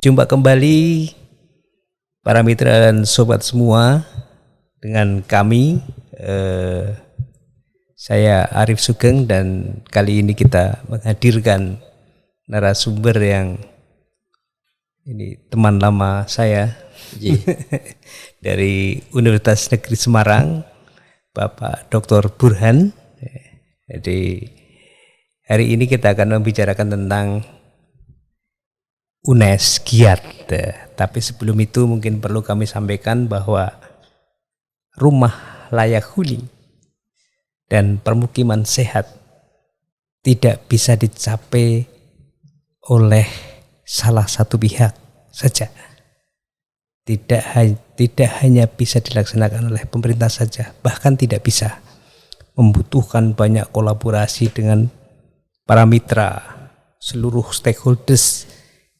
Berjumpa kembali para mitra dan sobat semua dengan kami. Saya Arif Sugeng dan kali ini kita menghadirkan narasumber yang ini teman lama saya dari Universitas Negeri Semarang, Bapak Dr. Burhan. Jadi hari ini kita akan membicarakan tentang UNES Giat. Tapi sebelum itu mungkin perlu kami sampaikan bahwa rumah layak huni dan permukiman sehat tidak bisa dicapai oleh salah satu pihak saja. Tidak hanya bisa dilaksanakan oleh pemerintah saja, bahkan tidak bisa. Membutuhkan banyak kolaborasi dengan para mitra, seluruh stakeholders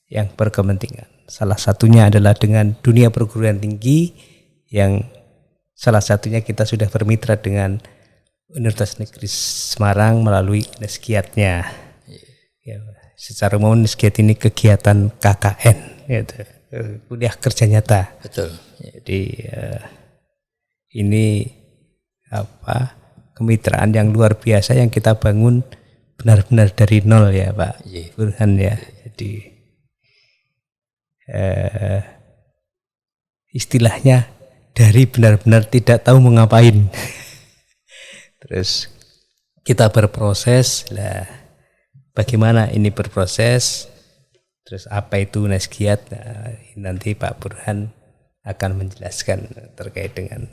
yang berkepentingan. Salah satunya adalah dengan dunia perguruan tinggi, yang salah satunya kita sudah bermitra dengan Universitas Negeri Semarang melalui UNES Giatnya. Ya, secara umum UNES Giat ini kegiatan KKN, gitu. Kuliah kerja nyata. Betul. Jadi ini kemitraan yang luar biasa yang kita bangun benar-benar dari nol ya Pak Burhan ya. Jadi istilahnya dari benar-benar tidak tahu mau ngapain. Terus kita berproses lah, bagaimana ini berproses, terus apa itu UNES Giat. Nah, nanti Pak Burhan akan menjelaskan terkait dengan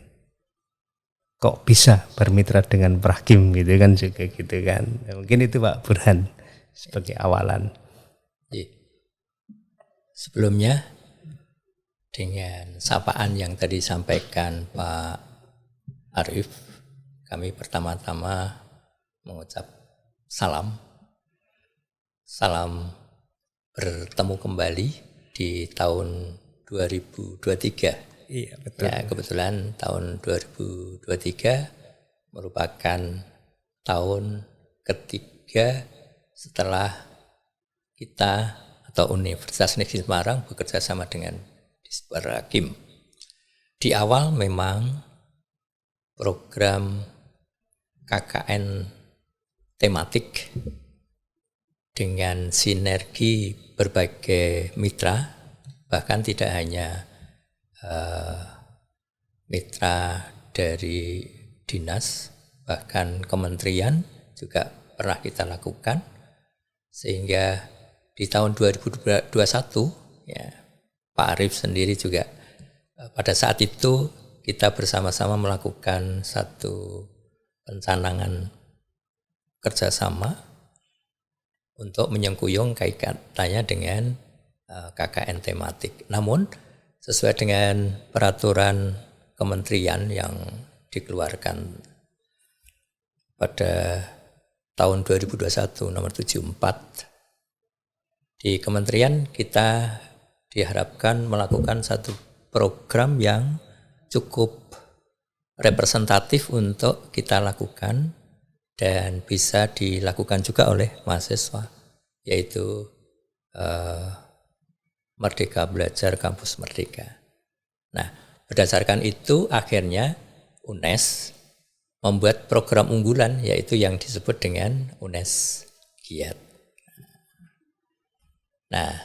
kok bisa bermitra dengan Prahkim gitu kan, juga gitu kan. Nah, mungkin itu Pak Burhan sebagai awalan. Sebelumnya dengan sapaan yang tadi disampaikan Pak Arif, kami pertama-tama mengucap salam bertemu kembali di tahun 2023. Iya, betul. Ya, kebetulan tahun 2023 merupakan tahun ketiga setelah kita atau Universitas Negeri Semarang bekerja sama dengan Disperhakim. Di awal memang program KKN tematik dengan sinergi berbagai mitra, bahkan tidak hanya mitra dari dinas, bahkan kementerian juga pernah kita lakukan, sehingga di tahun 2021 ya, Pak Arif sendiri juga pada saat itu kita bersama-sama melakukan satu pencanangan kerjasama untuk menyengkuyung kaitannya dengan KKN tematik. Namun sesuai dengan peraturan kementerian yang dikeluarkan pada tahun 2021 nomor 74, di kementerian kita diharapkan melakukan satu program yang cukup representatif untuk kita lakukan dan bisa dilakukan juga oleh mahasiswa, yaitu Merdeka Belajar Kampus Merdeka. Nah, berdasarkan itu akhirnya UNES membuat program unggulan, yaitu yang disebut dengan UNES Giat. Nah,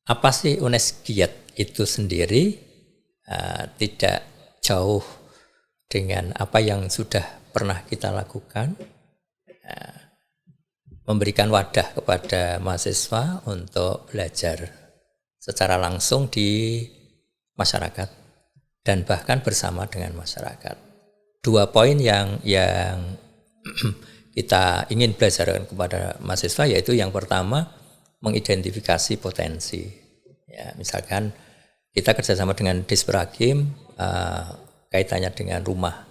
apa sih UNES Giat itu sendiri? Tidak jauh dengan apa yang sudah pernah kita lakukan, memberikan wadah kepada mahasiswa untuk belajar secara langsung di masyarakat dan bahkan bersama dengan masyarakat. 2 poin yang kita ingin belajarkan kepada mahasiswa, yaitu yang pertama mengidentifikasi potensi. Ya, misalkan kita kerjasama dengan Disperhakim, kaitannya dengan rumah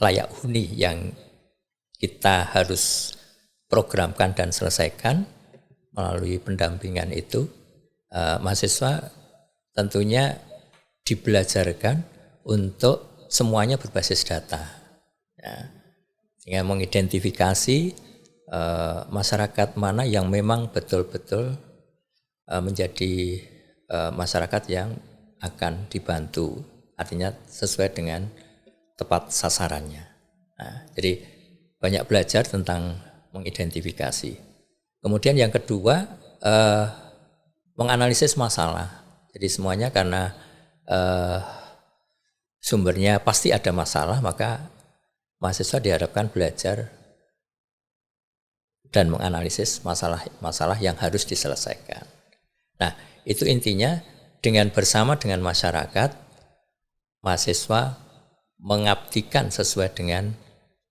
layak huni yang kita harus programkan dan selesaikan. Melalui pendampingan itu, mahasiswa tentunya dibelajarkan untuk semuanya berbasis data. Ya, dengan mengidentifikasi masyarakat mana yang memang betul-betul menjadi masyarakat yang akan dibantu, artinya sesuai dengan tepat sasarannya. Nah, jadi banyak belajar tentang mengidentifikasi. Kemudian yang kedua, menganalisis masalah. Jadi semuanya karena sumbernya pasti ada masalah, maka mahasiswa diharapkan belajar dan menganalisis masalah yang harus diselesaikan. Nah, itu intinya dengan bersama dengan masyarakat, mahasiswa mengabdikan sesuai dengan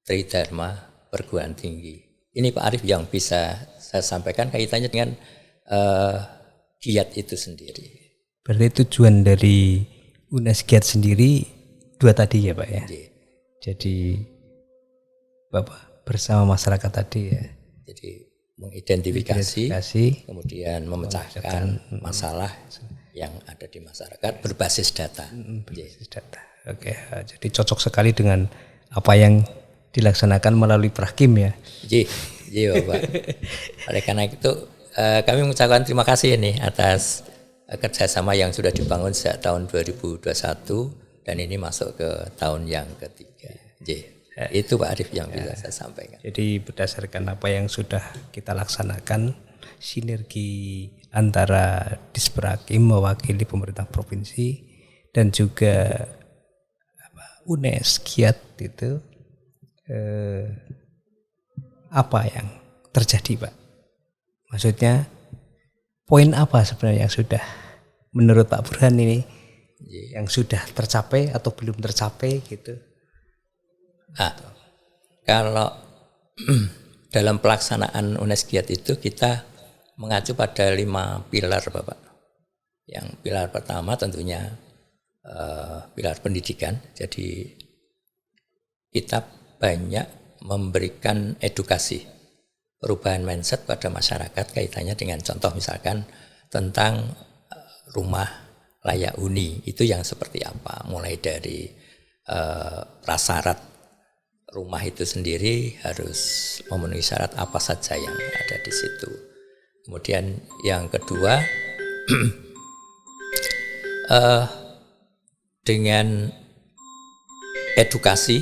Tridharma perguruan tinggi. Ini Pak Arief yang bisa saya sampaikan kaitannya dengan giat itu sendiri. Berarti tujuan dari UNES giat sendiri dua tadi ya Pak ya? Jadi Bapak bersama masyarakat tadi ya? Jadi mengidentifikasi, kemudian memecahkan masalah yang ada di masyarakat berbasis data. Berbasis data. Oke, jadi cocok sekali dengan apa yang dilaksanakan melalui Prahkim ya? Iya Bapak. Oleh karena itu kami mengucapkan terima kasih ini atas kerjasama yang sudah dibangun sejak tahun 2021 dan ini masuk ke tahun yang ketiga. Itu Pak Arief yang bisa saya sampaikan. Jadi berdasarkan apa yang sudah kita laksanakan, sinergi antara Disprahkim mewakili pemerintah provinsi dan juga UNES giat itu apa yang terjadi Pak? Maksudnya poin apa sebenarnya yang sudah menurut Pak Burhan ini yang sudah tercapai atau belum tercapai gitu? Kalau dalam pelaksanaan UNES giat itu kita mengacu pada 5 pilar Bapak. Yang pilar pertama tentunya pilar pendidikan. Jadi kita banyak memberikan edukasi perubahan mindset pada masyarakat kaitannya dengan contoh misalkan tentang rumah layak huni itu yang seperti apa, mulai dari prasyarat rumah itu sendiri harus memenuhi syarat apa saja yang ada di situ. Kemudian yang kedua dengan edukasi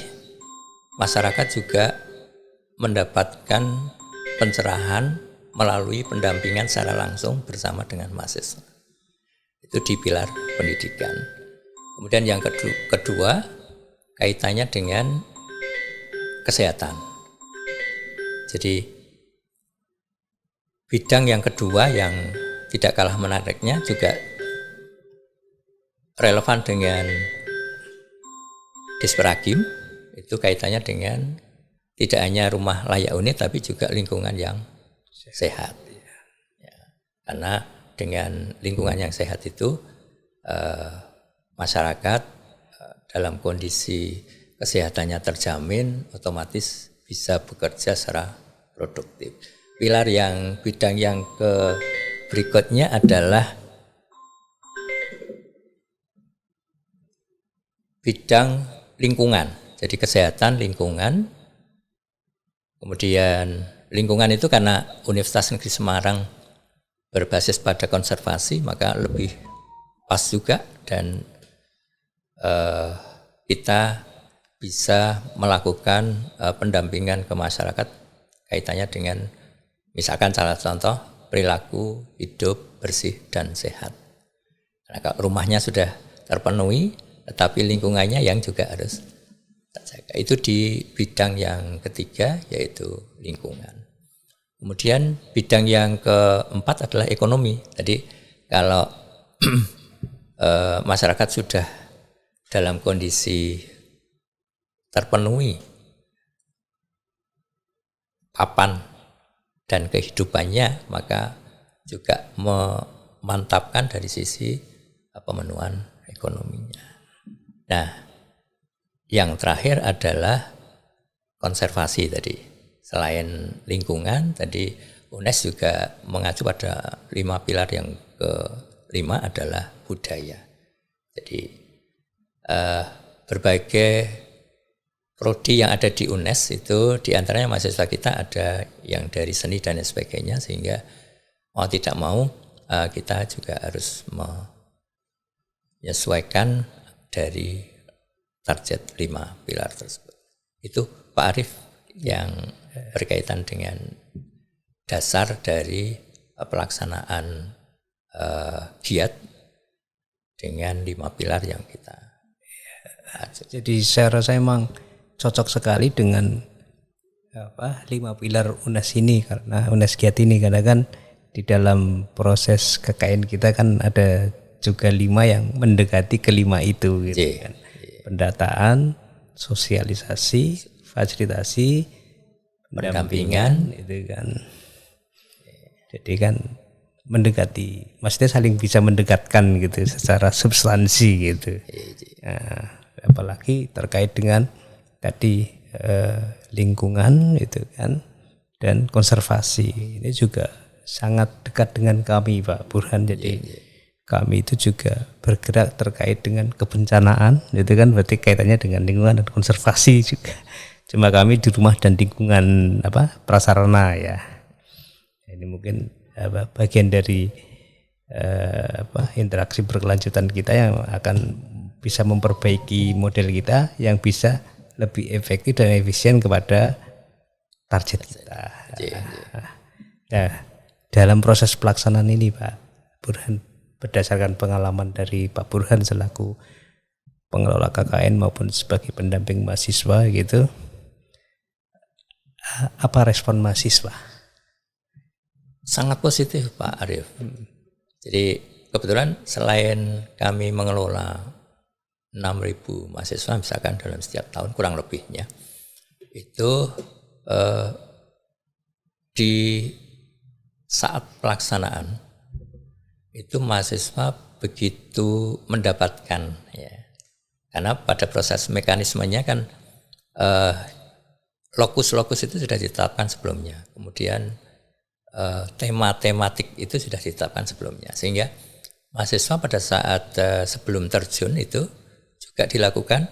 masyarakat juga mendapatkan pencerahan melalui pendampingan secara langsung bersama dengan mahasiswa. Itu di pilar pendidikan. Kemudian yang kedua kaitannya dengan kesehatan. Jadi bidang yang kedua yang tidak kalah menariknya juga relevan dengan Disprahkim, itu kaitannya dengan tidak hanya rumah layak huni tapi juga lingkungan yang sehat. Ya, karena dengan lingkungan yang sehat itu masyarakat dalam kondisi kesehatannya terjamin, otomatis bisa bekerja secara produktif. Bidang yang berikutnya adalah bidang lingkungan. Jadi kesehatan lingkungan. Kemudian lingkungan itu karena Universitas Negeri Semarang berbasis pada konservasi, maka lebih pas juga dan kita bisa melakukan pendampingan ke masyarakat kaitannya dengan misalkan salah contoh perilaku hidup bersih dan sehat. Karena kalau rumahnya sudah terpenuhi, tetapi lingkungannya yang juga harus terjaga. Itu di bidang yang ketiga yaitu lingkungan. Kemudian bidang yang keempat adalah ekonomi. Jadi kalau masyarakat sudah dalam kondisi terpenuhi papan dan kehidupannya, maka juga memantapkan dari sisi pemenuhan ekonominya. Nah, yang terakhir adalah konservasi tadi. Selain lingkungan, tadi UNES juga mengacu pada 5 pilar yang ke-5 adalah budaya. Jadi berbagai prodi yang ada di UNES itu diantaranya mahasiswa kita ada yang dari seni dan sebagainya, sehingga mau tidak mau kita juga harus menyesuaikan dari target 5 pilar tersebut. Itu Pak Arief yang berkaitan dengan dasar dari pelaksanaan giat dengan 5 pilar yang kita atur. Jadi saya rasa emang cocok sekali dengan 5 pilar UNES ini, karena UNES giat ini, karena kan di dalam proses KKN kita kan ada juga 5 yang mendekati ke-5 itu gitu kan. Pendataan, sosialisasi, fasilitasi, pendampingan itu kan. Jadi kan mendekati, maksudnya saling bisa mendekatkan gitu secara substansi gitu. Nah, apalagi terkait dengan tadi lingkungan itu kan, dan konservasi ini juga sangat dekat dengan kami Pak Burhan. Jadi kami itu juga bergerak terkait dengan kebencanaan, itu kan berarti kaitannya dengan lingkungan dan konservasi juga. Cuma kami di rumah dan lingkungan prasarana ya. Ini mungkin bagian dari interaksi berkelanjutan kita yang akan bisa memperbaiki model kita yang bisa lebih efektif dan efisien kepada target kita. Nah, dalam proses pelaksanaan ini Pak Burhan, berdasarkan pengalaman dari Pak Burhan selaku pengelola KKN maupun sebagai pendamping mahasiswa gitu, apa respon mahasiswa? Sangat positif Pak Arief. Jadi kebetulan selain kami mengelola 6.000 mahasiswa misalkan dalam setiap tahun kurang lebihnya, itu di saat pelaksanaan itu mahasiswa begitu mendapatkan ya, karena pada proses mekanismenya kan lokus-lokus itu sudah ditetapkan sebelumnya, kemudian tema-tematik itu sudah ditetapkan sebelumnya, sehingga mahasiswa pada saat sebelum terjun itu juga dilakukan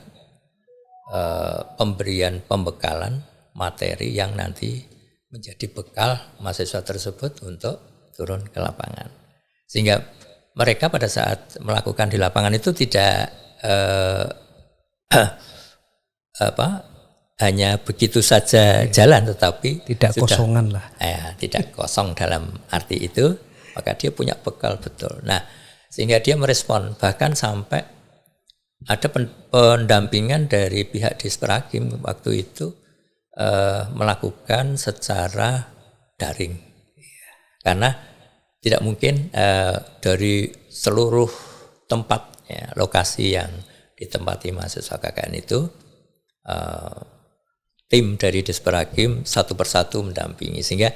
pemberian pembekalan materi yang nanti menjadi bekal mahasiswa tersebut untuk turun ke lapangan, sehingga mereka pada saat melakukan di lapangan itu tidak hanya begitu saja jalan, tetapi tidak sudah, kosongan lah. Tidak kosong dalam arti itu, maka dia punya bekal betul. Nah, sehingga dia merespon, bahkan sampai ada pendampingan dari pihak Disperagim waktu itu melakukan secara daring, karena tidak mungkin dari seluruh tempat ya, lokasi yang ditempati mahasiswa KKN itu tim dari Disperagim satu persatu mendampingi, sehingga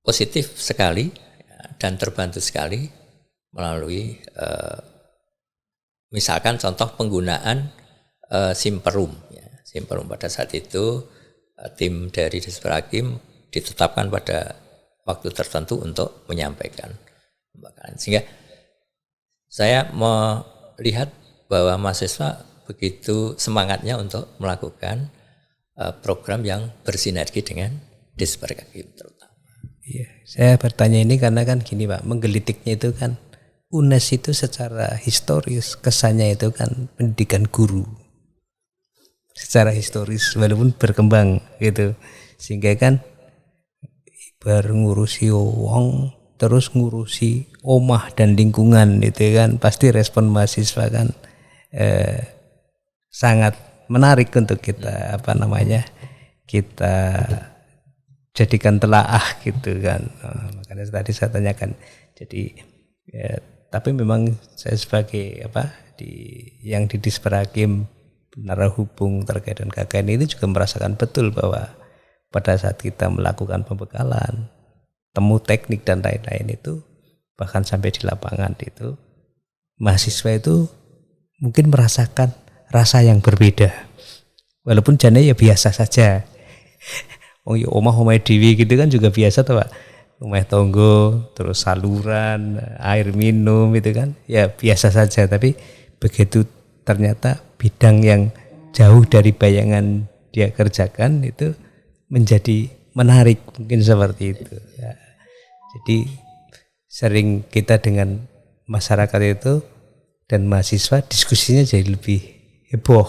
positif sekali dan terbantu sekali melalui misalkan contoh penggunaan Simperum ya. Simperum pada saat itu tim dari Disperagim ditetapkan pada waktu tertentu untuk menyampaikan pembekalan, sehingga saya melihat bahwa mahasiswa begitu semangatnya untuk melakukan program yang bersinergi dengan Disperagim terutama. Iya, saya bertanya ini karena kan gini Pak, menggelitiknya itu kan UNES itu secara historis kesannya itu kan pendidikan guru. Secara historis walaupun berkembang gitu. Sehingga kan baru ngurusi wong terus ngurusi omah dan lingkungan itu kan pasti respon mahasiswa kan sangat menarik untuk kita kita jadikan telaah gitu kan. Makanya tadi saya tanyakan. Jadi tapi memang saya sebagai yang di Disperagim narahubung terkait dengan KKN itu juga merasakan betul bahwa pada saat kita melakukan pembekalan, temu teknik dan lain-lain itu, bahkan sampai di lapangan itu, mahasiswa itu mungkin merasakan rasa yang berbeda. Walaupun jane ya biasa saja. Omah dewi gitu kan juga biasa tuh Pak. Rumah tonggo, terus saluran, air minum itu kan ya biasa saja, tapi begitu ternyata bidang yang jauh dari bayangan dia kerjakan itu menjadi menarik, mungkin seperti itu ya. Jadi sering kita dengan masyarakat itu dan mahasiswa diskusinya jadi lebih heboh.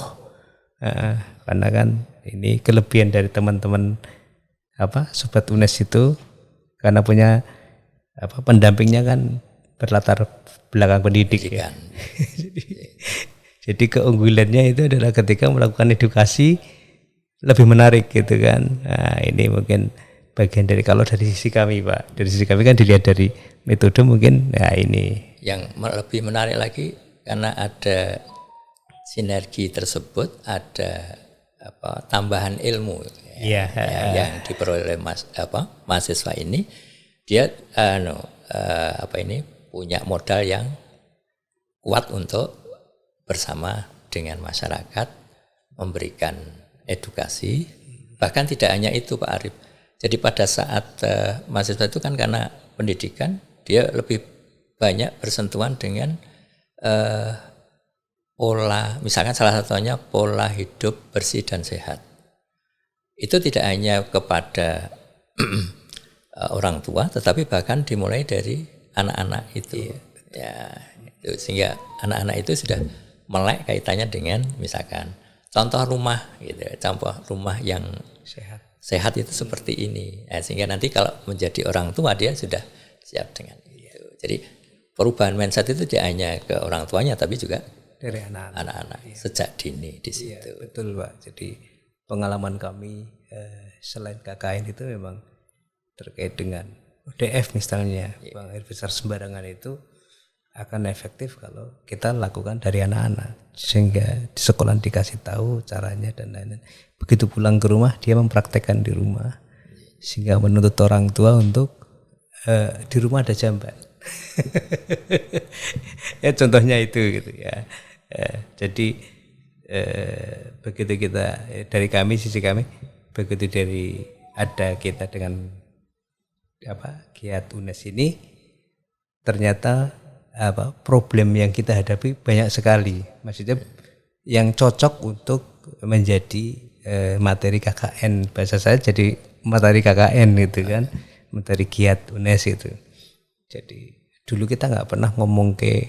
Karena kan ini kelebihan dari teman-teman sobat UNES itu karena punya pendampingnya kan berlatar belakang pendidik ya. Jadi keunggulannya itu adalah ketika melakukan edukasi lebih menarik gitu kan. Nah, ini mungkin bagian dari kalau dari sisi kami Pak. Dari sisi kami kan dilihat dari metode mungkin ini. Yang lebih menarik lagi karena ada sinergi tersebut, ada tambahan ilmu yang diperoleh mahasiswa ini, dia punya modal yang kuat untuk bersama dengan masyarakat memberikan edukasi. Bahkan tidak hanya itu Pak Arief. Jadi pada saat mahasiswa itu kan karena pendidikan dia lebih banyak bersentuhan dengan pola, misalkan salah satunya pola hidup bersih dan sehat. Itu tidak hanya kepada orang tua, tetapi bahkan dimulai dari anak-anak itu. Ya, itu sehingga anak-anak itu sudah melek kaitannya dengan misalkan contoh rumah gitu, contoh rumah yang sehat itu seperti ini. Nah, sehingga nanti kalau menjadi orang tua dia sudah siap dengan itu. Jadi perubahan mindset itu tidak hanya ke orang tuanya tapi juga dari anak-anak sejak dini di situ. Ya, betul Pak. Jadi pengalaman kami selain KKN itu memang terkait dengan ODF misalnya, buang air besar sembarangan itu akan efektif kalau kita lakukan dari anak-anak, sehingga di sekolah dikasih tahu caranya dan lain-lain. Begitu pulang ke rumah dia mempraktekkan di rumah, sehingga menuntut orang tua untuk di rumah ada jamban. Ya contohnya itu gitu ya. Jadi begitu kita dari kami, sisi kami, begitu dari ada kita dengan Giat UNES ini, ternyata problem yang kita hadapi banyak sekali. Maksudnya yang cocok untuk menjadi materi KKN, bahasa saya jadi materi KKN gitu kan, materi Giat UNES itu. Jadi dulu kita nggak pernah ngomong ke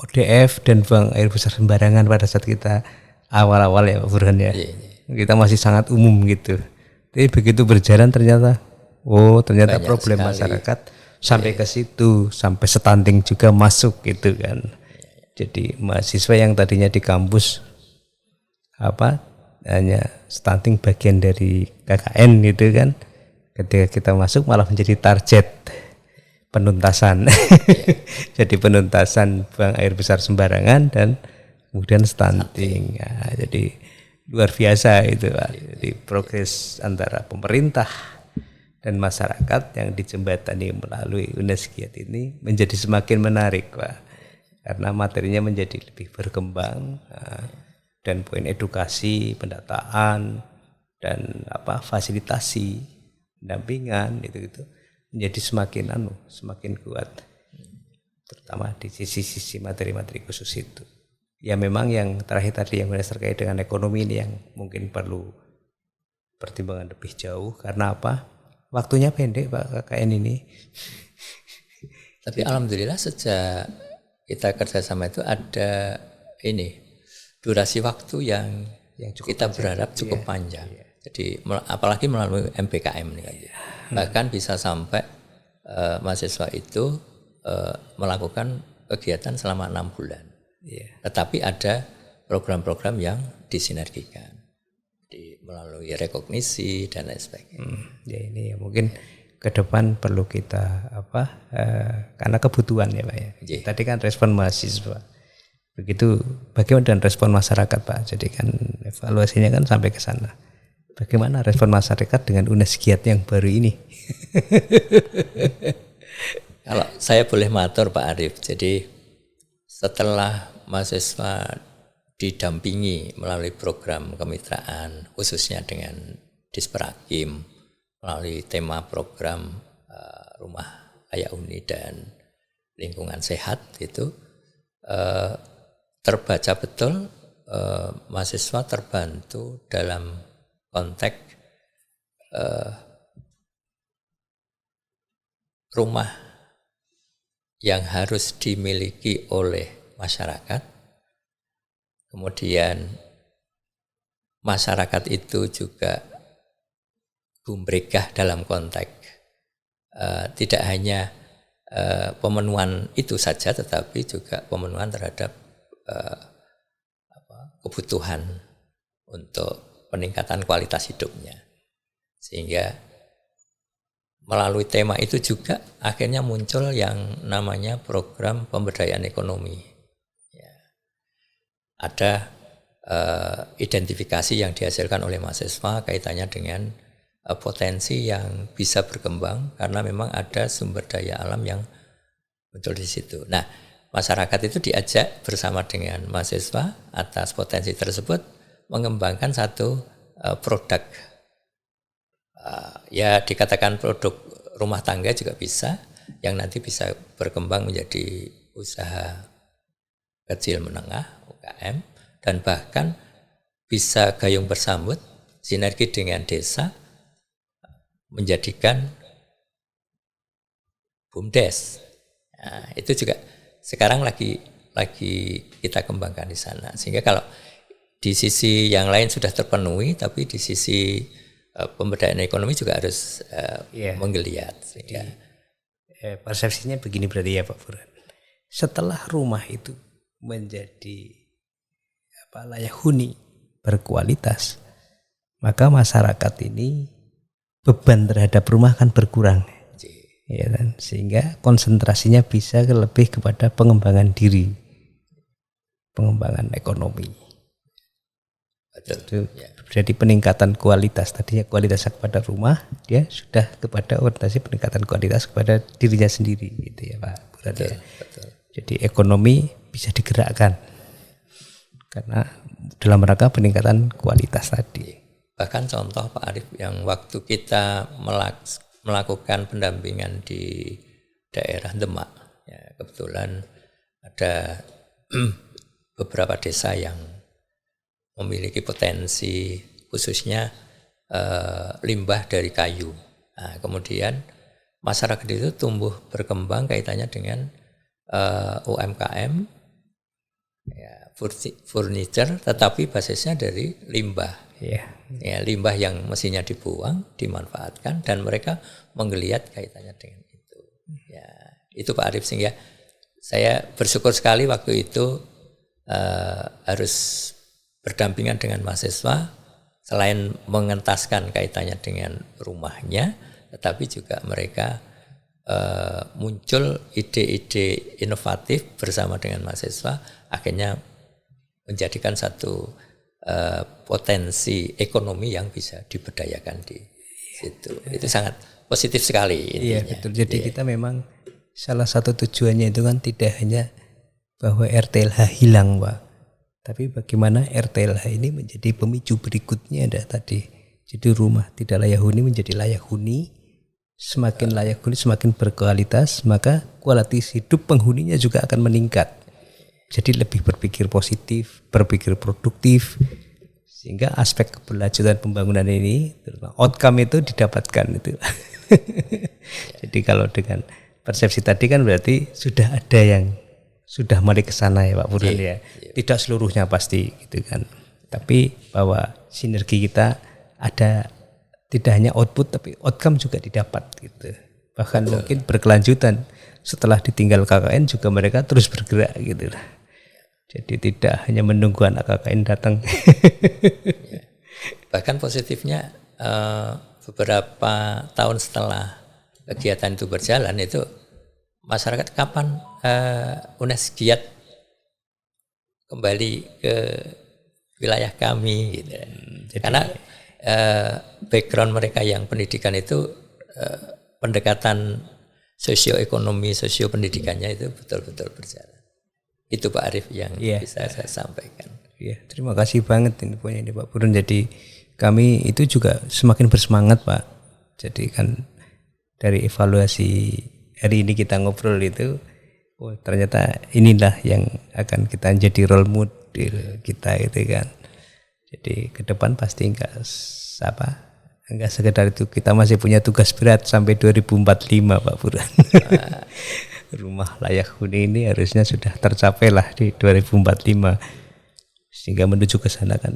ODF dan buang air besar sembarangan pada saat kita awal-awal ya Pak Burhan ya. Kita masih sangat umum gitu. Tapi begitu berjalan ternyata ternyata banyak problem sekali. Masyarakat sampai ke situ, sampai stunting juga masuk gitu kan. Jadi mahasiswa yang tadinya di kampus hanya stunting bagian dari KKN gitu kan. Ketika kita masuk malah menjadi target penuntasan. Jadi penuntasan buang air besar sembarangan dan kemudian stunting. Ya, jadi luar biasa itu Pak. Jadi progres antara pemerintah dan masyarakat yang dijembatani melalui UNES Giat ini menjadi semakin menarik Pak. Karena materinya menjadi lebih berkembang dan poin edukasi, pendataan dan fasilitasi, pendampingan itu menjadi semakin kuat, terutama di sisi materi-materi khusus itu. Ya memang yang terakhir tadi yang terkait dengan ekonomi ini yang mungkin perlu pertimbangan lebih jauh, karena waktunya pendek Pak KKN ini. Tapi alhamdulillah sejak kita kerjasama itu ada durasi waktu yang cukup kita berharap cukup panjang. Iya. Jadi apalagi melalui MPKM ini kan. Bahkan bisa sampai mahasiswa itu melakukan kegiatan selama 6 bulan. Tetapi ada program-program yang disinergikan melalui rekognisi dan lain sebagainya. Ya ini mungkin ke depan perlu kita karena kebutuhan ya Pak ya. Tadi kan respon mahasiswa. Begitu bagaimana dengan respon masyarakat Pak? Jadi kan evaluasinya kan sampai ke sana. Bagaimana respon masyarakat dengan UNES Giat yang baru ini? Kalau saya boleh matur Pak Arief, jadi setelah mahasiswa didampingi melalui program kemitraan khususnya dengan Disperhakim melalui tema program Rumah Layak Huni dan Lingkungan Sehat itu terbaca betul mahasiswa terbantu dalam konteks rumah yang harus dimiliki oleh masyarakat. Kemudian masyarakat itu juga gumregah dalam konteks tidak hanya pemenuhan itu saja, tetapi juga pemenuhan terhadap kebutuhan untuk peningkatan kualitas hidupnya. Sehingga melalui tema itu juga akhirnya muncul yang namanya program pemberdayaan ekonomi. Ya. Ada identifikasi yang dihasilkan oleh mahasiswa kaitannya dengan potensi yang bisa berkembang karena memang ada sumber daya alam yang muncul di situ. Nah, masyarakat itu diajak bersama dengan mahasiswa atas potensi tersebut mengembangkan satu produk. Ya dikatakan produk rumah tangga juga bisa, yang nanti bisa berkembang menjadi usaha kecil menengah UKM, dan bahkan bisa gayung bersambut sinergi dengan desa menjadikan BUMDes. Nah, itu juga sekarang lagi kita kembangkan di sana. Sehingga kalau di sisi yang lain sudah terpenuhi, tapi di sisi pemberdayaan ekonomi juga harus menggeliat. Sehingga persepsinya begini berarti ya Pak Burhan. Setelah rumah itu menjadi layak huni berkualitas, maka masyarakat ini beban terhadap rumah kan berkurang. Ya kan? Sehingga konsentrasinya bisa lebih kepada pengembangan diri, pengembangan ekonomi. Itu jadi peningkatan kualitas. Tadinya kualitasnya kepada rumah, dia sudah kepada orientasi peningkatan kualitas kepada dirinya sendiri, gitu ya Pak. Betul. Jadi ekonomi bisa digerakkan karena dalam rangka peningkatan kualitas tadi. Bahkan contoh Pak Arief, yang waktu kita melakukan pendampingan di daerah Demak, ya, kebetulan ada beberapa desa yang memiliki potensi khususnya limbah dari kayu. Nah, kemudian masyarakat itu tumbuh berkembang kaitannya dengan UMKM, ya, furniture, tetapi basisnya dari limbah. Ya, limbah yang mestinya dibuang dimanfaatkan, dan mereka menggeliat kaitannya dengan itu. Ya, itu Pak Arief, sehingga saya bersyukur sekali waktu itu harus berdampingan dengan mahasiswa, selain mengentaskan kaitannya dengan rumahnya, tetapi juga mereka muncul ide-ide inovatif bersama dengan mahasiswa, akhirnya menjadikan satu potensi ekonomi yang bisa diberdayakan di situ. Itu sangat positif sekali intinya. Iya betul. Jadi kita memang salah satu tujuannya itu kan tidak hanya bahwa RTLH hilang Pak, tapi bagaimana RTLH ini menjadi pemicu berikutnya ada tadi. Jadi rumah tidak layak huni menjadi layak huni, semakin layak huni semakin berkualitas, maka kualitas hidup penghuninya juga akan meningkat. Jadi lebih berpikir positif, berpikir produktif, sehingga aspek keberlanjutan pembangunan ini, outcome itu didapatkan itu. Jadi kalau dengan persepsi tadi kan berarti sudah ada yang sudah mulai ke sana ya Pak Burhan ya. Tidak seluruhnya pasti gitu kan. Tapi bahwa sinergi kita ada, tidak hanya output tapi outcome juga didapat gitu. Bahkan mungkin berkelanjutan setelah ditinggal KKN juga mereka terus bergerak gitu lah. Jadi tidak hanya menunggu anak KKN datang. Bahkan positifnya beberapa tahun setelah kegiatan itu berjalan, itu masyarakat kapan UNES giat kembali ke wilayah kami gitu. Karena background mereka yang pendidikan itu pendekatan sosioekonomi, sosiopendidikannya itu betul-betul berjalan. Itu Pak Arief yang bisa saya sampaikan. Iya, terima kasih banget infonya ini Pak Burhan. Jadi kami itu juga semakin bersemangat Pak. Jadi kan dari evaluasi hari ini kita ngobrol itu, ternyata inilah yang akan kita jadi role model kita gitu kan. Jadi ke depan pasti enggak sekedar itu, kita masih punya tugas berat sampai 2045 Pak Burhan. rumah layak huni ini harusnya sudah tercapai lah di 2045, sehingga menuju ke sana kan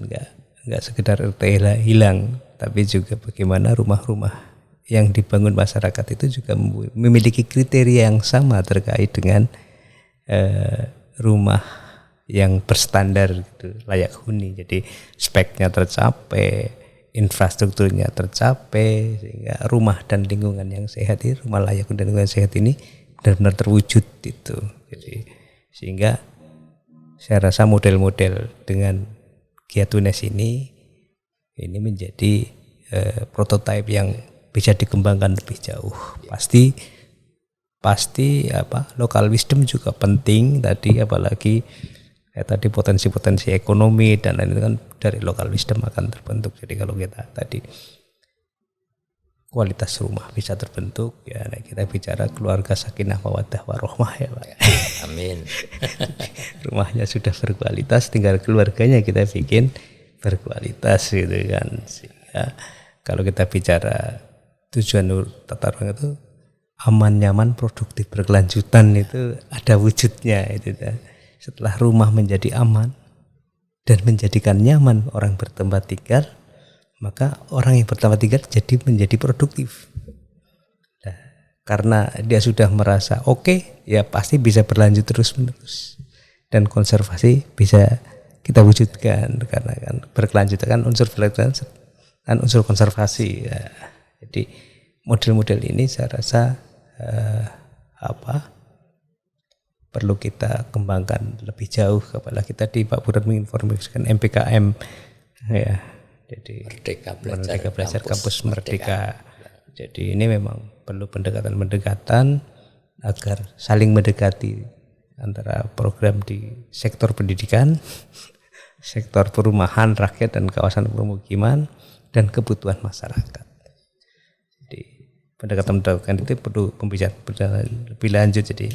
nggak sekedar RT hilang, tapi juga bagaimana rumah-rumah yang dibangun masyarakat itu juga memiliki kriteria yang sama terkait dengan rumah yang berstandar gitu, layak huni. Jadi speknya tercapai, infrastrukturnya tercapai, sehingga rumah dan lingkungan yang sehat ini, rumah layak huni dan lingkungan sehat ini benar-benar terwujud itu. Jadi sehingga saya rasa model-model dengan Gia Tunes ini menjadi prototipe yang bisa dikembangkan lebih jauh. Pasti local wisdom juga penting tadi, apalagi tadi potensi-potensi ekonomi dan lain-lain kan dari local wisdom akan terbentuk. Jadi kalau kita tadi kualitas rumah bisa terbentuk, ya kita bicara keluarga sakinah mawaddah warahmah ya Pak. Amin. Rumahnya sudah berkualitas, tinggal keluarganya kita bikin berkualitas gitu kan. Sehingga kalau kita bicara tujuan tata ruang itu aman, nyaman, produktif, berkelanjutan, itu ada wujudnya itu. Setelah rumah menjadi aman dan menjadikan nyaman orang bertempat tinggal, maka orang yang bertempat tinggal menjadi produktif. Nah, karena dia sudah merasa oke, ya pasti bisa berlanjut terus-menerus. Dan konservasi bisa kita wujudkan, karena kan berkelanjutan kan unsur berkelanjutan dan unsur konservasi. Ya. Jadi model-model ini saya rasa perlu kita kembangkan lebih jauh. Apalagi tadi Pak Burhan menginformasikan MPKM ya, jadi Merdeka Belajar Kampus Merdeka. Jadi ini memang perlu pendekatan agar saling mendekati antara program di sektor pendidikan, sektor perumahan rakyat dan kawasan permukiman, dan kebutuhan masyarakat. Jadi pendekatan itu perlu pembicaraan lebih lanjut. Jadi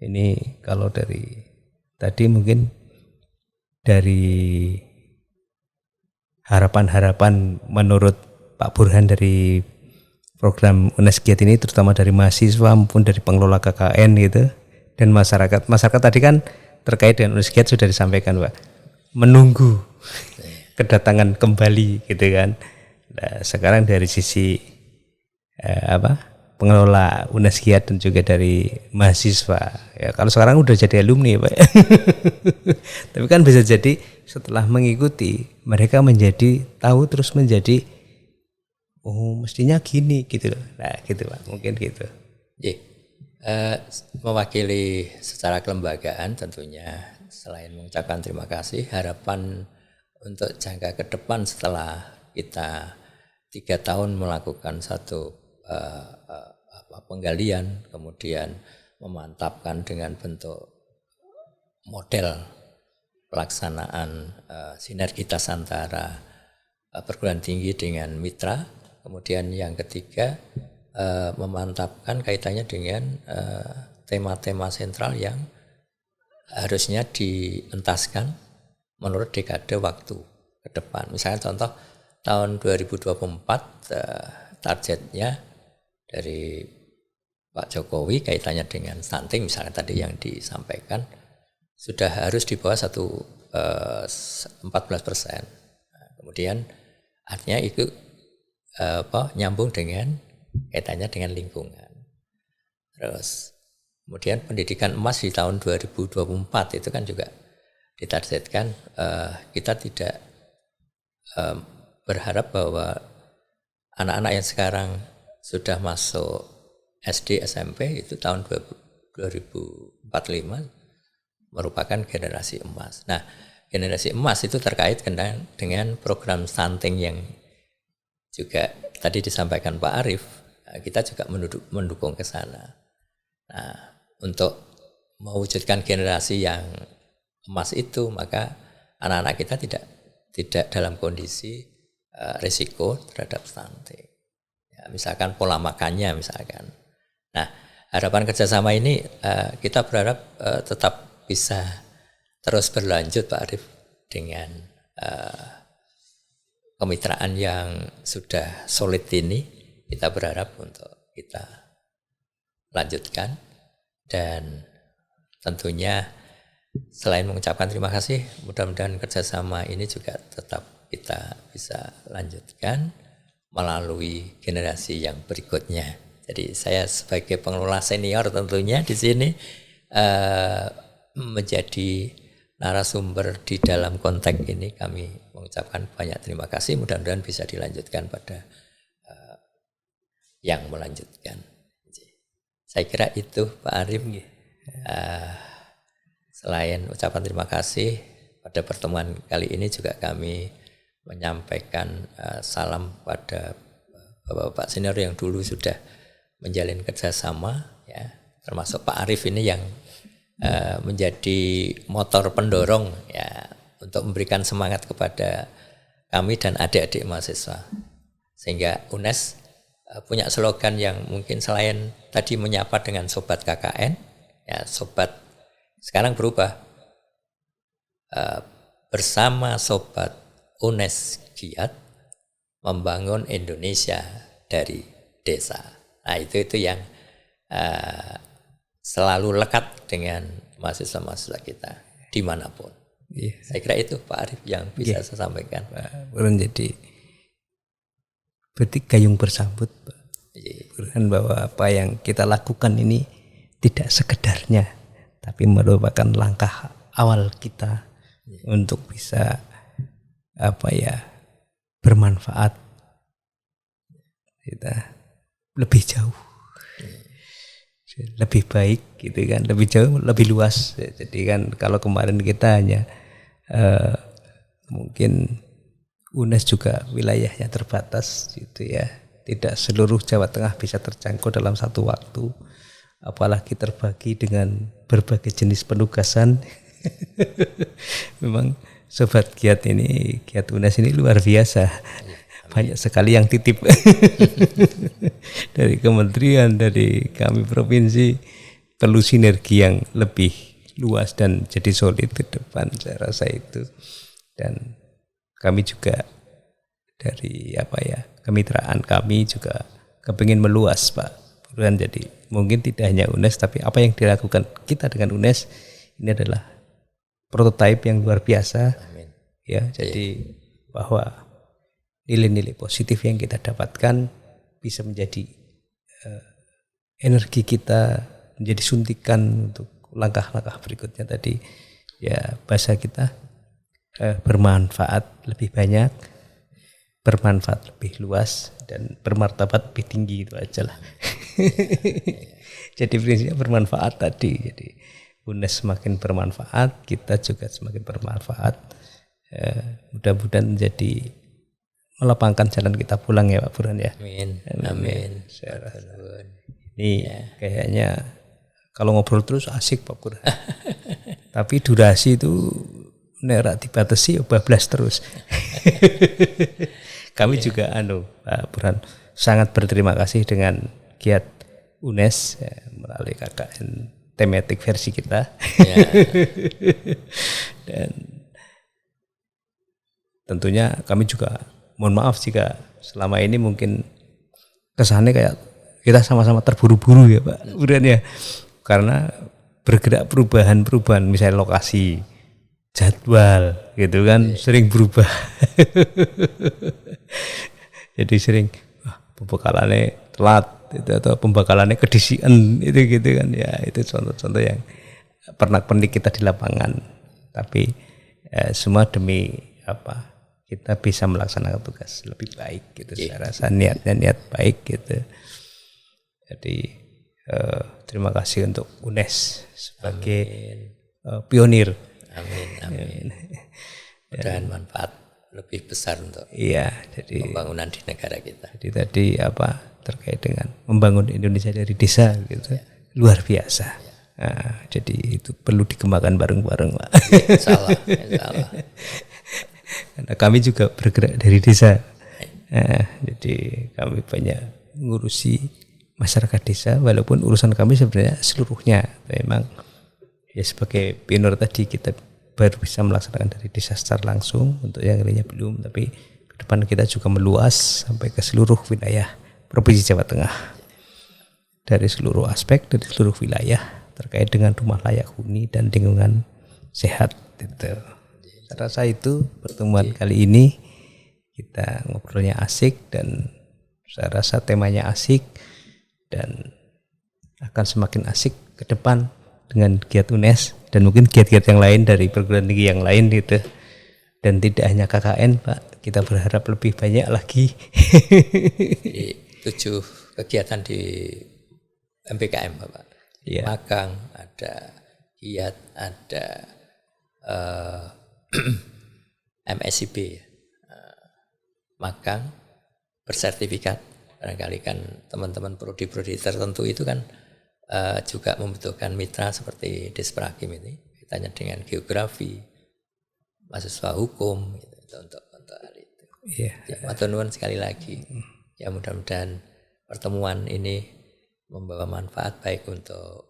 ini kalau dari tadi mungkin dari harapan-harapan menurut Pak Burhan dari program UNES-Giat ini, terutama dari mahasiswa maupun dari pengelola KKN gitu, dan masyarakat tadi kan terkait dengan UNES-Giat sudah disampaikan Pak, menunggu kedatangan kembali gitu kan. Nah, sekarang dari sisi pengelola UNES-Giat dan juga dari mahasiswa, ya kalau sekarang udah jadi alumni Pak tapi kan bisa jadi setelah mengikuti mereka menjadi tahu, terus menjadi mestinya gini gitu loh. Nah gitu Pak, mungkin gitu. Mewakili secara kelembagaan tentunya selain mengucapkan terima kasih, harapan untuk jangka ke depan setelah kita 3 tahun melakukan satu penggalian, kemudian memantapkan dengan bentuk model pelaksanaan sinergitas antara perguruan tinggi dengan mitra. Kemudian yang ketiga, memantapkan kaitannya dengan tema-tema sentral yang harusnya dientaskan menurut dekade waktu ke depan. Misalnya contoh tahun 2024 targetnya dari Pak Jokowi kaitannya dengan stunting misalnya tadi yang disampaikan sudah harus di bawah 14%. Nah, kemudian artinya itu nyambung dengan kaitannya dengan lingkungan. Terus kemudian pendidikan emas di tahun 2024 itu kan juga ditargetkan kita tidak berharap bahwa anak-anak yang sekarang sudah masuk SD, SMP itu tahun 2045 merupakan generasi emas. Nah, generasi emas itu terkait dengan program stunting yang juga tadi disampaikan Pak Arief, kita juga mendukung ke sana. Nah, untuk mewujudkan generasi yang emas itu, maka anak-anak kita tidak dalam kondisi risiko terhadap stunting. Ya, misalkan pola makannya misalkan. Nah, harapan kerjasama ini kita berharap tetap bisa terus berlanjut Pak Arief dengan kemitraan yang sudah solid ini. Kita berharap untuk kita lanjutkan Dan tentunya selain mengucapkan terima kasih, mudah-mudahan kerjasama ini juga tetap kita bisa lanjutkan melalui generasi yang berikutnya. Jadi saya sebagai pengelola senior tentunya di sini menjadi narasumber di dalam konteks ini. Kami mengucapkan banyak terima kasih. Mudah-mudahan bisa dilanjutkan pada yang melanjutkan. Saya kira itu Pak Arif. Selain ucapan terima kasih, pada pertemuan kali ini juga kami menyampaikan salam pada Bapak-bapak senior yang dulu sudah menjalin kerjasama, ya, termasuk Pak Arif ini yang menjadi motor pendorong, ya, untuk memberikan semangat kepada kami dan adik-adik mahasiswa. Sehingga UNES punya slogan yang mungkin selain tadi menyapa dengan sobat KKN, ya, sobat sekarang berubah, bersama sobat UNES Giat membangun Indonesia dari desa. Nah, itu yang selalu lekat dengan mahasiswa-mahasiswa kita dimanapun. Yeah. Saya kira itu Pak Arif yang bisa saya sampaikan. Pak Burhan, jadi berarti gayung bersambut, Pak Burhan, bahwa apa yang kita lakukan ini tidak sekedarnya, tapi merupakan langkah awal kita untuk bisa bermanfaat kita lebih jauh, lebih baik gitu kan, lebih jauh, lebih luas. Jadi kan kalau kemarin kita hanya mungkin UNES juga wilayahnya terbatas gitu ya, tidak seluruh Jawa Tengah bisa terjangkau dalam satu waktu, apalagi terbagi dengan berbagai jenis penugasan. Memang sobat Giat UNES ini luar biasa. Banyak sekali yang titip dari kementerian, dari kami provinsi. Perlu sinergi yang lebih luas dan jadi solid ke depan, saya rasa itu. Dan kami juga dari kemitraan kami juga kepingin meluas, Pak Burhan. Jadi mungkin tidak hanya UNES, tapi apa yang dilakukan kita dengan UNES ini adalah prototipe yang luar biasa. Amin. Ya, jadi bahwa nilai-nilai positif yang kita dapatkan bisa menjadi energi kita, menjadi suntikan untuk langkah-langkah berikutnya tadi. Ya, bahasa kita bermanfaat lebih banyak, bermanfaat lebih luas, dan bermartabat lebih tinggi, itu aja lah. Jadi prinsipnya bermanfaat tadi. Jadi UNES semakin bermanfaat, kita juga semakin bermanfaat. Mudah-mudahan menjadi melapangkan jalan kita pulang ya Pak Burhan ya. Amin. Amin. Ini kayaknya kalau ngobrol terus asik Pak Burhan. Tapi durasi itu nerak dibatasi ya bablas terus. Kami juga Pak Burhan sangat berterima kasih dengan Giat UNES melalui KKN tematik versi kita. Dan tentunya kami juga mohon maaf jika selama ini mungkin kesannya kayak kita sama-sama terburu-buru ya Pak Burhan ya, karena bergerak perubahan misalnya lokasi, jadwal gitu kan, sering berubah. Jadi sering pembekalannya telat itu, atau pembekalannya kedisian itu gitu kan ya. Itu contoh-contoh yang pernak-pernik kita di lapangan, tapi semua demi kita bisa melaksanakan tugas lebih baik gitu. Saya rasa niatnya niat baik gitu. Jadi terima kasih untuk UNES sebagai pionir. Amin. Dan manfaat lebih besar untuk jadi pembangunan di negara kita. Jadi tadi terkait dengan membangun Indonesia dari desa gitu, luar biasa. Nah, jadi itu perlu dikembangkan bareng-bareng, Pak. Insyaallah. Karena kami juga bergerak dari desa. Jadi kami banyak mengurusi masyarakat desa, walaupun urusan kami sebenarnya seluruhnya. Memang ya sebagai pionir tadi kita baru bisa melaksanakan dari desa secara langsung, untuk yang lainnya belum, tapi ke depan kita juga meluas sampai ke seluruh wilayah Provinsi Jawa Tengah. Dari seluruh aspek, dari seluruh wilayah terkait dengan rumah layak huni dan lingkungan sehat itu. Saya rasa itu pertemuan kali ini kita ngobrolnya asik dan saya rasa temanya asik dan akan semakin asik ke depan dengan giat UNES dan mungkin giat-giat yang lain dari perguruan tinggi yang lain gitu. Dan tidak hanya KKN Pak, kita berharap lebih banyak lagi. Di 7 kegiatan di MPKM Bapak. Ya. Magang, ada giat, ada MSIB, magang bersertifikat. Barangkali kan teman-teman prodi-prodi tertentu itu kan juga membutuhkan mitra seperti Disprakim ini, kaitannya dengan geografi, mahasiswa hukum gitu, untuk hal itu. Iya. Ya, matur nuwun sekali lagi. Ya mudah-mudahan pertemuan ini membawa manfaat baik untuk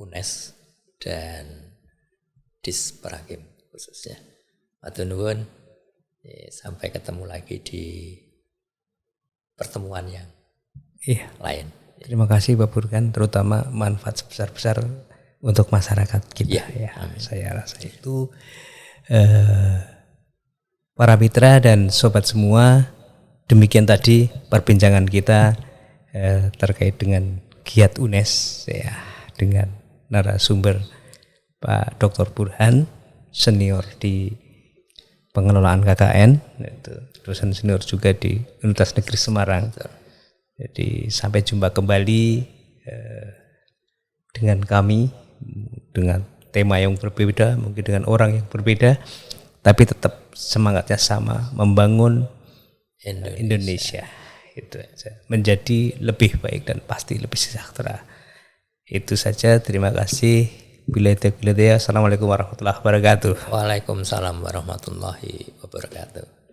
UNES dan Disprakim khususnya. Matur nuwun. Sampai ketemu lagi di pertemuan yang lain. Terima kasih Pak Burhan, terutama manfaat sebesar-besar untuk masyarakat kita ya. Saya rasa itu para mitra dan sobat semua, demikian tadi perbincangan kita terkait dengan giat UNES ya, dengan narasumber Pak Dr. Burhan, senior di pengelolaan KKN, dosen senior juga di Universitas Negeri Semarang. Jadi sampai jumpa kembali dengan kami, dengan tema yang berbeda, mungkin dengan orang yang berbeda, tapi tetap semangatnya sama, membangun Indonesia. Itu aja, menjadi lebih baik dan pasti lebih sejahtera. Itu saja, terima kasih. Assalamualaikum warahmatullahi wabarakatuh. Waalaikumsalam warahmatullahi wabarakatuh.